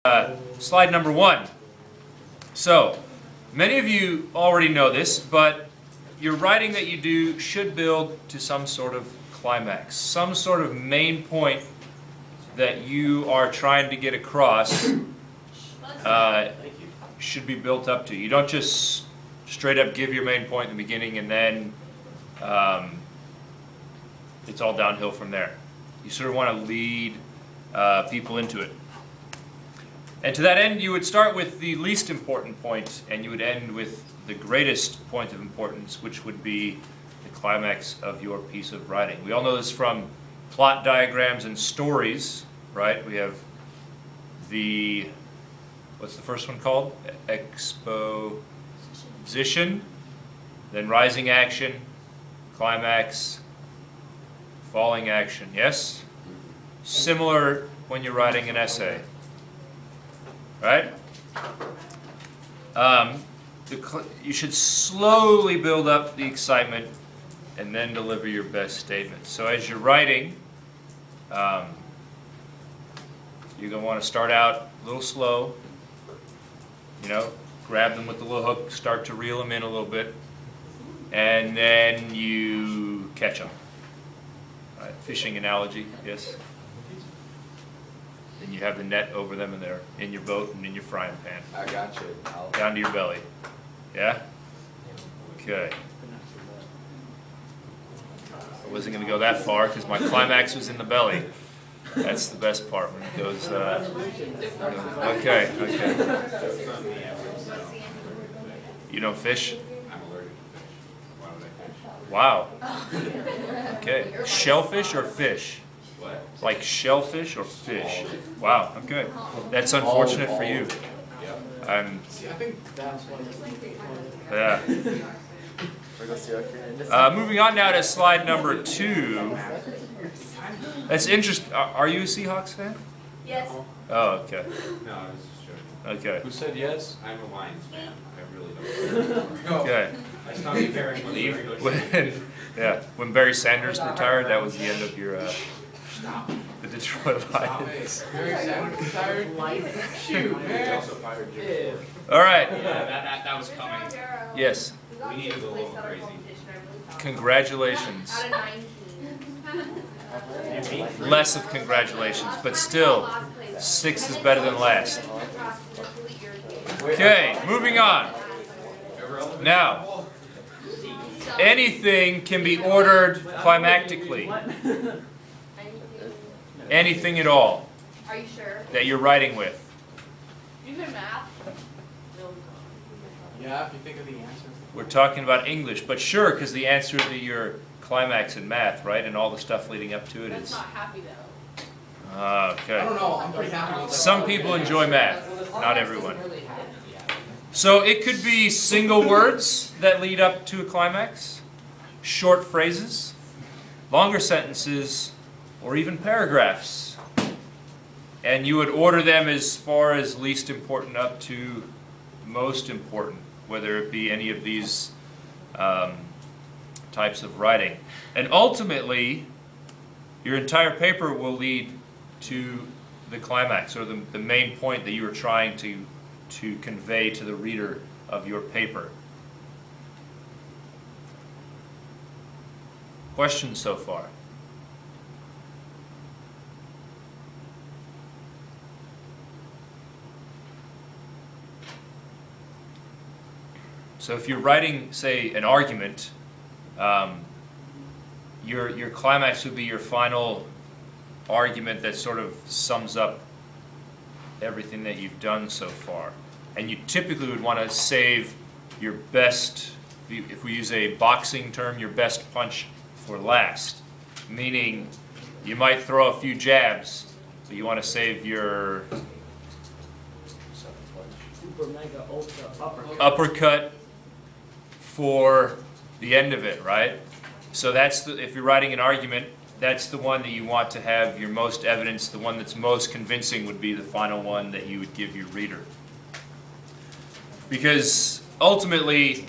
Slide number 1. So, many of you already know this, but your writing that you do should build to some sort of climax, some sort of main point that you are trying to get across should be built up to. You don't just straight up give your main point in the beginning and then it's all downhill from there. You sort of want to lead people into it. And to that end, you would start with the least important point, and you would end with the greatest point of importance, which would be the climax of your piece of writing. We all know this from plot diagrams and stories, right? We have the, what's the first one called? Exposition, then rising action, climax, falling action, yes? Similar when you're writing an essay. Right? You should slowly build up the excitement and then deliver your best statement. So as you're writing, you're going to want to start out a little slow, grab them with the little hook, start to reel them in a little bit, and then you catch them. Right? Fishing analogy, yes? Then you have the net over them and they're in your boat and in your frying pan. I got you. Down to your belly. Yeah? Okay. I wasn't going to go that far because my climax was in the belly. That's the best part when it goes... Okay. You don't fish? I'm allergic to fish. Why would I fish? Wow. Okay. Shellfish or fish? What? Like shellfish or fish? Wow, okay. That's unfortunate for you. Yeah. Moving on now to slide number 2. That's interesting. Are you a Seahawks fan? Yes. Oh, okay. No, I was just joking. Okay. Who said yes? I'm a Lions fan. I really don't. Okay. I stopped caring when the regular When Barry Sanders retired, that was the end of your the Detroit Lions. Barry Sanders retired? Shoot, man. Also fired Jim. All right. Yeah, that was coming. Yes. We need to go a little crazy. Congratulations. Out of 19. Less of congratulations, but still, 6th is better than last. Okay, moving on. Now, anything can be ordered climactically. Anything at all Are you sure? that you're writing with. You good math? Yeah, if you think of the answer. We're talking about English, but sure, because the answer to your climax in math, right, and all the stuff leading up to it That's is... not happy though. I Okay. don't know, I'm pretty happy with that. Some people enjoy math, not everyone. So it could be single words that lead up to a climax, short phrases, longer sentences, or even paragraphs. And you would order them as far as least important up to most important, whether it be any of these types of writing. And ultimately, your entire paper will lead to the climax, or the main point that you are trying to convey to the reader of your paper. Questions so far? So if you're writing, say, an argument, your climax would be your final argument that sort of sums up everything that you've done so far. And you typically would want to save your best, if we use a boxing term, your best punch for last. Meaning, you might throw a few jabs, but you want to save your Super mega ultra uppercut for the end of it, right? So that's if you're writing an argument, that's the one that you want to have your most evidence. The one that's most convincing would be the final one that you would give your reader. Because ultimately,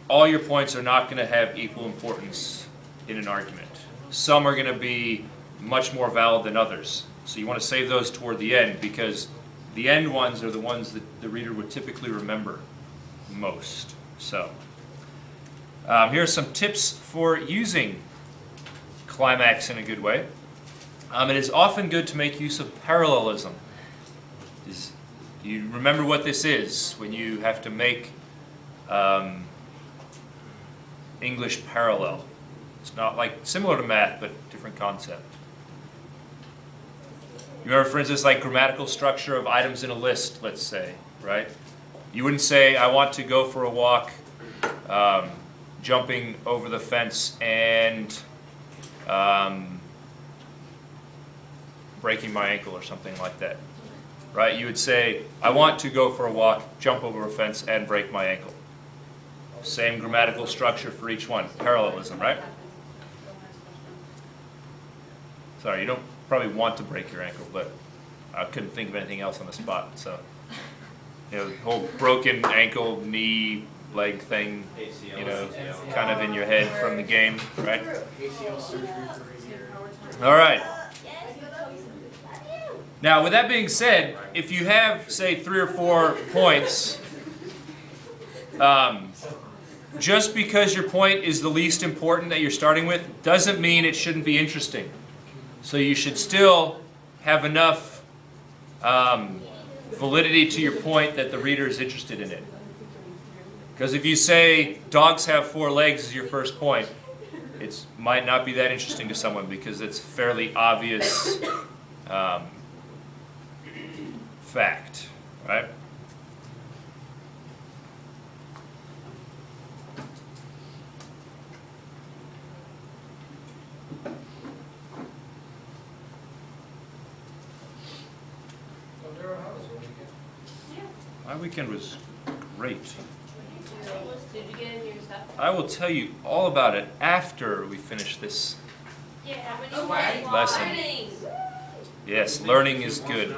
all your points are not going to have equal importance in an argument. Some are going to be much more valid than others. So you want to save those toward the end, because the end ones are the ones that the reader would typically remember most. So here are some tips for using Climax in a good way. It is often good to make use of parallelism. Do you remember what this is when you have to make English parallel? It's not like similar to math, but different concept. You remember, for instance, like grammatical structure of items in a list, let's say, right? You wouldn't say, I want to go for a walk, jumping over the fence and breaking my ankle or something like that, right? You would say, I want to go for a walk, jump over a fence, and break my ankle. Same grammatical structure for each one. Parallelism, right? Sorry, you don't probably want to break your ankle, but I couldn't think of anything else on the spot. So, you know, the whole broken ankle, knee, leg thing, you know, kind of in your head from the game, right? All right. Now, with that being said, if you have, say, 3 or 4 points, just because your point is the least important that you're starting with doesn't mean it shouldn't be interesting. So you should still have enough validity to your point that the reader is interested in it. Because if you say dogs have 4 legs as your first point, it might not be that interesting to someone because it's fairly obvious fact, right? My weekend was great. Did you get any of your stuff? I will tell you all about it after we finish this Yeah, lesson. Yes, learning is good.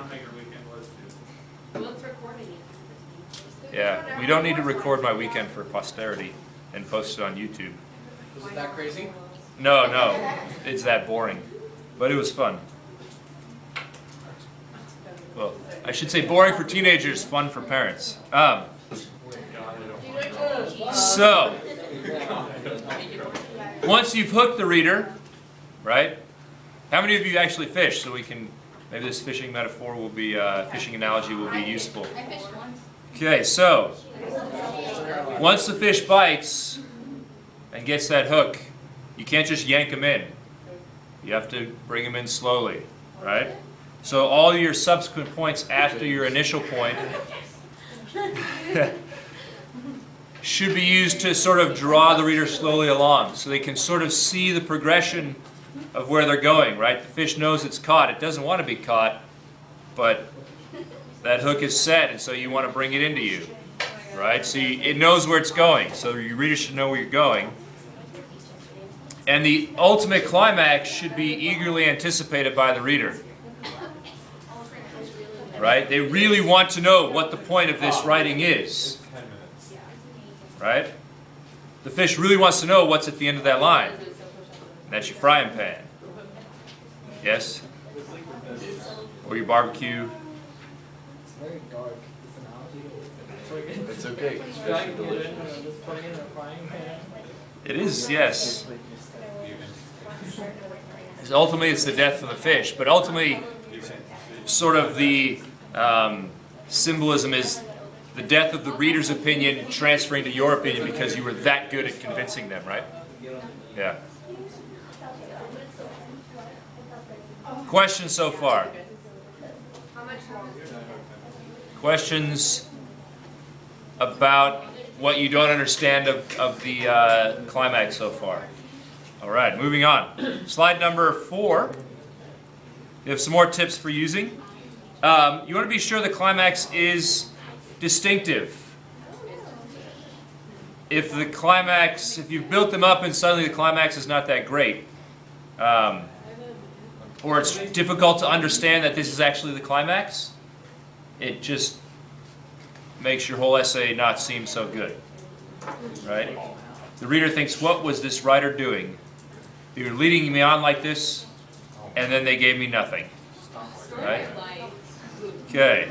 Well, it's recording it. Yeah, we don't need to record my weekend for posterity and post it on YouTube. Was it that crazy? No, no, it's that boring. But it was fun. Well, I should say boring for teenagers, fun for parents. So, once you've hooked the reader, right? How many of you actually fish? So we can, maybe this fishing metaphor will be, fishing analogy will be useful. I fished once. Okay, so, once the fish bites and gets that hook, you can't just yank him in. You have to bring him in slowly, right? So all your subsequent points after your initial point should be used to sort of draw the reader slowly along so they can sort of see the progression of where they're going, right? The fish knows it's caught. It doesn't want to be caught, but that hook is set, and so you want to bring it into you, right? So it knows where it's going, so your reader should know where you're going. And the ultimate climax should be eagerly anticipated by the reader. Right? They really want to know what the point of this writing is. Right? The fish really wants to know what's at the end of that line. And that's your frying pan. Yes? Or your barbecue. It's very dark, this analogy. It's okay. Just putting in a frying pan. It is, yes. Ultimately, it's the death of the fish. But ultimately, sort of the symbolism is the death of the reader's opinion transferring to your opinion because you were that good at convincing them, right? Yeah. Questions so far? Questions about what you don't understand of the climax so far? All right, moving on. Slide number 4. We have some more tips for using. You want to be sure the climax is distinctive. If you've built them up and suddenly the climax is not that great, or it's difficult to understand that this is actually the climax, it just makes your whole essay not seem so good, right? The reader thinks, what was this writer doing? They were leading me on like this, and then they gave me nothing. Right? Okay.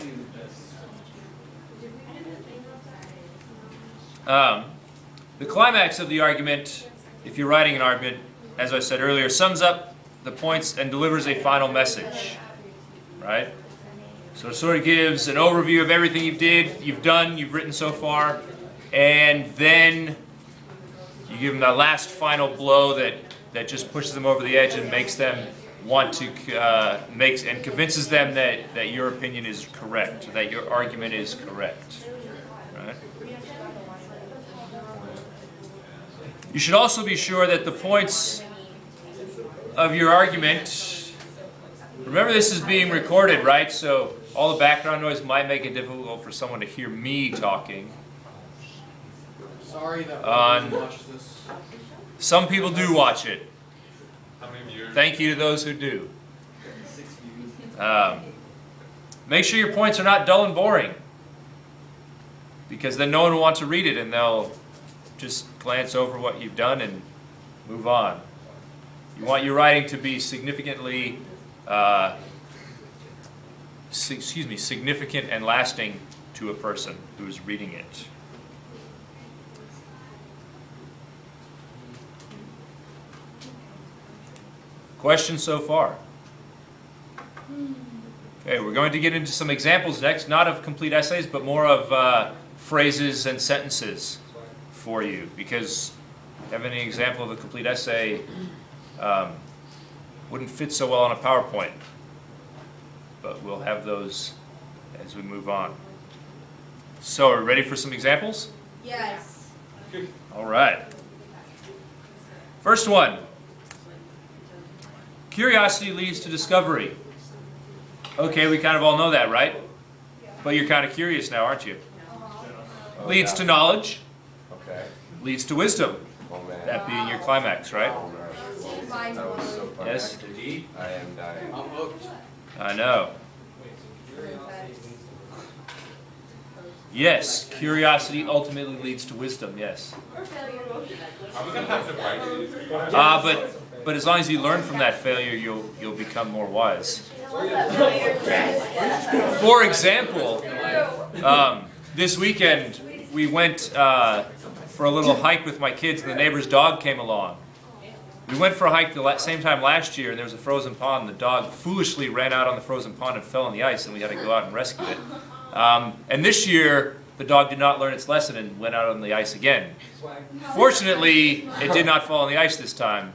The climax of the argument, if you're writing an argument, as I said earlier, sums up the points and delivers a final message. Right? So it sort of gives an overview of everything you've done, you've written so far, and then you give them that last final blow that just pushes them over the edge and makes them want to and convinces them that your opinion is correct, that your argument is correct. Right? You should also be sure that the points of your argument, remember this is being recorded, right? So all the background noise might make it difficult for someone to hear me talking. Sorry that we watched this. Some people do watch it. How many viewers? Thank you to those who do. Make sure your points are not dull and boring, because then no one will want to read it and they'll just glance over what you've done and move on. You want your writing to be significantly, significant and lasting to a person who is reading it. Questions so far? Okay, we're going to get into some examples next, not of complete essays, but more of phrases and sentences for you, because having an example of a complete essay wouldn't fit so well on a PowerPoint, but we'll have those as we move on. So, are we ready for some examples? Yes. All right. First one. Curiosity leads to discovery. Okay, we kind of all know that, right? But you're kind of curious now, aren't you? Leads to knowledge. Okay. Leads to wisdom. Oh man. That being your climax, right? Oh man. That was so fun. Yes? I am dying. I'm hooked. I know. Yes, curiosity ultimately leads to wisdom, yes. Are we gonna have to write? But as long as you learn from that failure, you'll become more wise. For example, this weekend we went for a little hike with my kids, and the neighbor's dog came along. We went for a hike the same time last year, and there was a frozen pond. The dog foolishly ran out on the frozen pond and fell in the ice, and we had to go out and rescue it. And this year, the dog did not learn its lesson and went out on the ice again. Fortunately, it did not fall on the ice this time.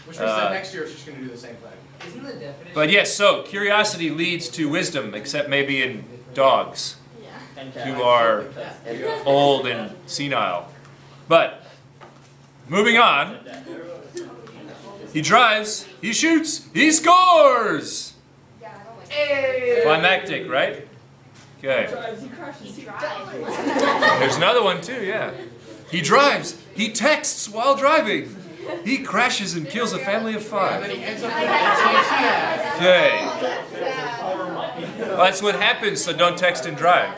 Which means that next year it's just going to do the same thing. Isn't the definition? But yes, so curiosity leads to wisdom, except maybe in dogs, who are old and senile. But moving on, he drives, he shoots, he scores! Climactic, right? Okay. There's another one too, yeah. He drives, he texts while driving. He crashes and kills a family of 5. And then he ends up in an AT&T ad. Okay. Well, that's what happens, so don't text and drive.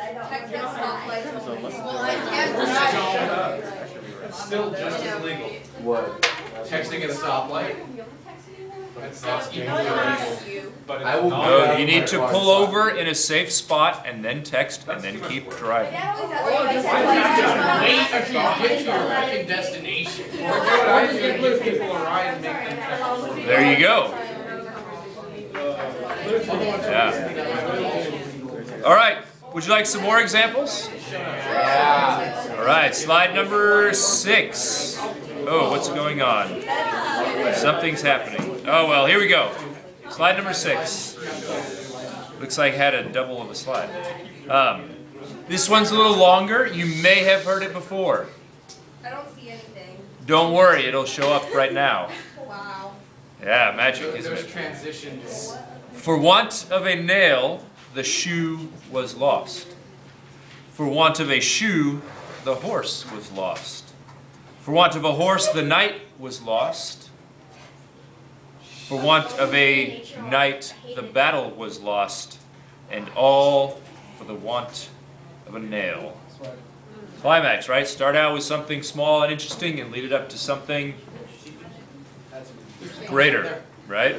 It's still just as legal. What? Texting at a stoplight. That's illegal. But I will No, you need to pull over in a safe spot and then text and then keep driving. Wait until you get to your freaking destination. Or do what I do and give people a ride and make them text. There you go. Yeah. All right. Would you like some more examples? Yeah. All right. Slide number 6. Oh, what's going on? Something's happening. Oh, well, here we go. Slide number 6. Looks like I had a double of a slide. This one's a little longer. You may have heard it before. I don't see anything. Don't worry, it'll show up right now. Wow. Yeah, magic, isn't There's it? transitions. For want of a nail, the shoe was lost. For want of a shoe, the horse was lost. For want of a horse, the knight was lost. For want of a knight, the battle was lost. And all for the want of a nail. Climax, right? Start out with something small and interesting and lead it up to something greater, right?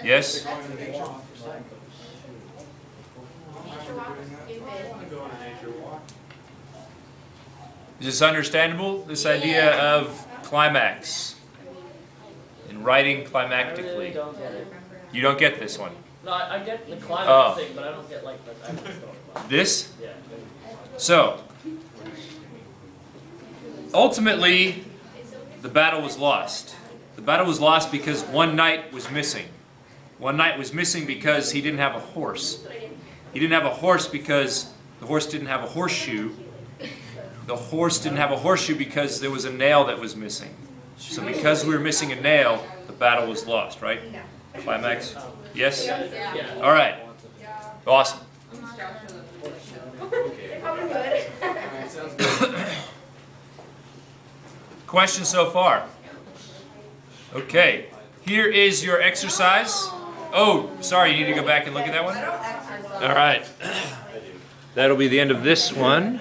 Yes? Nature walk is stupid. Go on a nature walk. Is this understandable? This idea of climax and writing I really climactically. don't get it. You don't get this one. No, I get the climax Oh. thing, but I don't get like the actual stuff. This? Yeah. So, ultimately, the battle was lost. The battle was lost because one knight was missing. One knight was missing because he didn't have a horse. He didn't have a horse because the horse didn't have a horseshoe. The horse didn't have a horseshoe because there was a nail that was missing. So because we were missing a nail, the battle was lost, right? Climax? Yes? Yeah. All right. Awesome. Probably good. Alright, sounds good. Questions so far? Okay. Here is your exercise. Oh, sorry, you need to go back and look at that one? I don't exercise. All right. That'll be the end of this one.